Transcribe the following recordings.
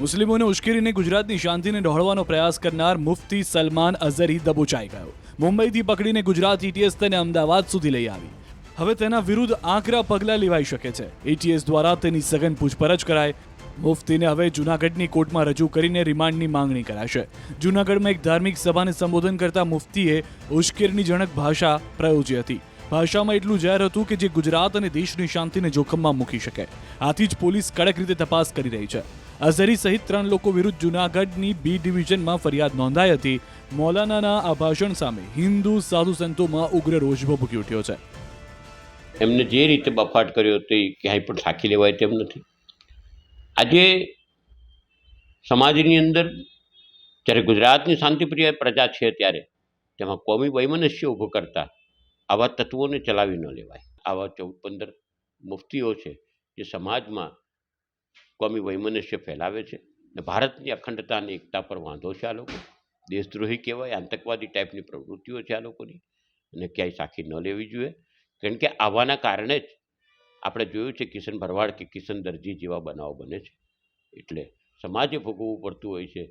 મુસ્લિમોને ઉશ્કેરીને ગુજરાતની શાંતિને ડહોળવાનો પ્રયાસ કરનાર મુફ્તી સલમાન અઝહરી દબોચાઈ ગયો. મુંબઈથી પકડીને ગુજરાત એટીએસ તેને અમદાવાદ સુધી લઈ આવી. હવે તેના વિરુદ્ધ આકરા પગલાં લેવાઈ શકે છે. એટીએસ દ્વારા તેની સઘન પૂછપરછ કરાય. મુફ્તીને હવે જૂનાગઢની કોર્ટમાં રજૂ કરીને રિમાન્ડની માંગણી કરાશે. જૂનાગઢમાં એક ધાર્મિક સભાને સંબોધન કરતા મુફ્તીએ ઉશ્કેરણીજનક ભાષા પ્રયોજી હતી. ભાષામાં એટલું ઝેર હતું કે જે ગુજરાત અને દેશની શાંતિને જોખમમાં મૂકી શકે. આથી જ પોલીસ કડક રીતે તપાસ કરી રહી છે. અઝહરી સહિત 3 લોકો વિરુદ્ધ જૂનાગઢની બી ડિવિઝનમાં ફરિયાદ નોંધાઈ હતી. મૌલાનાના આ ભાષણ સામે હિન્દુ સાધુ સંતોમાં ઉગ્ર રોષ ભભૂકી ઉઠ્યો છે. એમને જે રીતે બફાટ કર્યો તે ક્યાંય પણ સાખી લેવાય તેમ નથી. આજે સમાજની અંદર જ્યારે ગુજરાતની શાંતિપ્રિય પ્રજા છે ત્યારે તેમાં કોમી વૈમનસ્ય ઊભો કરતા આવા તત્વોને ચલાવી ન લેવાય. આવા 14-15 મુફ્તીઓ છે જે સમાજમાં કોમી વૈમનસ્ય ફેલાવે છે અને ભારતની અખંડતા અને એકતા પર વાંધો છે. આ લોકો દેશદ્રોહી કહેવાય, આતંકવાદી ટાઈપની પ્રવૃત્તિઓ છે આ લોકોની, અને ક્યાંય સાખી ન લેવી જોઈએ. કારણ કે આવાના કારણે જ આપણે જોયું છે કિશન ભરવાડ કે કિશન દરજી જેવા બનાવો બને છે. એટલે સમાજે ભોગવવું પડતું હોય છે.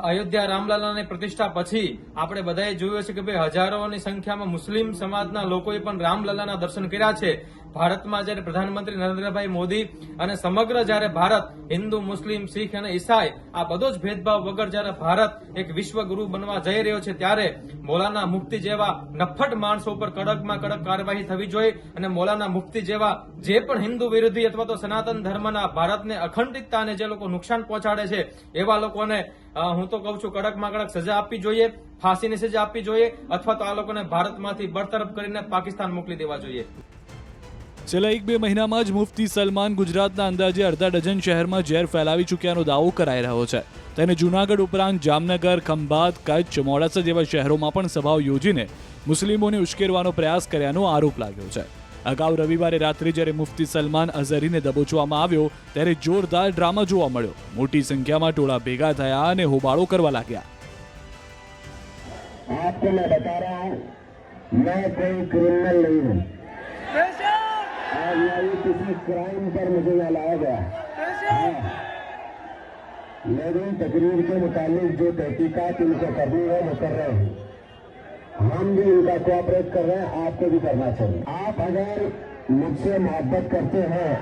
અયોધ્યા રામલલ્લાની પ્રતિષ્ઠા પછી આપણે બધાએ જોયું છે કે ભાઈ હજારોની સંખ્યામાં મુસ્લિમ સમાજના લોકોએ પણ રામલલ્લાના દર્શન કર્યા છે. ભારતમાં જ્યારે પ્રધાનમંત્રી નરેન્દ્રભાઈ મોદી અને સમગ્ર જ્યારે ભારત હિન્દુ, મુસ્લિમ, શીખ અને ઈસાઈ આ બધો જ ભેદભાવ વગર જ્યારે ભારત એક વિશ્વગુરુ બનવા જઈ રહ્યો છે ત્યારે મૌલાના મુફ્તી જેવા નફ્ફટ માણસો ઉપર કડકમાં કડક કાર્યવાહી થવી જોઈએ. અને મૌલાના મુફ્તી જેવા જે પણ હિન્દુ વિરોધી અથવા તો સનાતન ધર્મના ભારતને અખંડિતતાને જે લોકો નુકસાન પહોંચાડે છે એવા લોકોને હું તો કહું છું કડકમાં કડક સજા આપવી જોઈએ, ફાંસીની સજા આપવી જોઈએ, અથવા તો આ લોકોને ભારતમાંથી બરતરફ કરીને પાકિસ્તાન મોકલી દેવા જોઈએ. છેલ્લા 1-2 મહિનામાં જ મુફ્તી સલમાન ગુજરાતના અંદાજે અડધા ડઝન શહેરમાં ઝેર ફેલાવી ચૂક્યાનો દાવો કરાઈ રહ્યો છે. તેને જૂનાગઢ ઉપરાંત જામનગર, ખંભાત, કચ્છ, મોડાસા જેવા શહેરોમાં પણ સભાઓ યોજીને મુસ્લિમોને ઉશ્કેરવાનો પ્રયાસ કર્યાનો આરોપ લાગ્યો છે. અગાઉ રવિવારે રાત્રે જ્યારે મુફ્તી સલમાન અઝહરીને દબોચવામાં આવ્યો ત્યારે જોરદાર ડ્રામા જોવા મળ્યો. મોટી સંખ્યામાં ટોળા ભેગા થયા અને હોબાળો કરવા લાગ્યા. आपको मैं बता रहा हूं, मैं कोई क्रिमिनल नहीं हूं और न ही किसी क्राइम पर मुझे यहाँ लाया गया. मेरी तकरीर के मुताबिक जो तहकीकात इनको करनी है वो कर रहे हैं. हम भी इनका कोऑपरेट कर रहे हैं. आपको भी करना चाहिए. आप अगर मुझसे मोहब्बत करते हैं,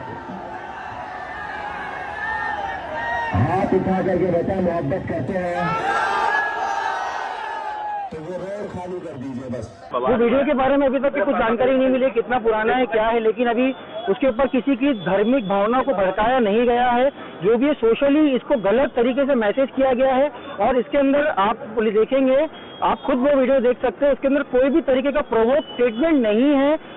हाथ उठा करके बेटा मोहब्बत करते हैं तो वो रोड खाली कर दीजिए बस. वो वीडियो के बारे में अभी तक कुछ जानकारी नहीं मिली, कितना पुराना है क्या है, लेकिन अभी उसके ऊपर किसी की धार्मिक भावना को भड़काया नहीं गया है. जो भी सोशली इसको गलत तरीके से मैसेज किया गया है और इसके अंदर आप देखेंगे, आप खुद वो वीडियो देख सकते हैं, उसके अंदर कोई भी तरीके का प्रोवोक स्टेटमेंट नहीं है.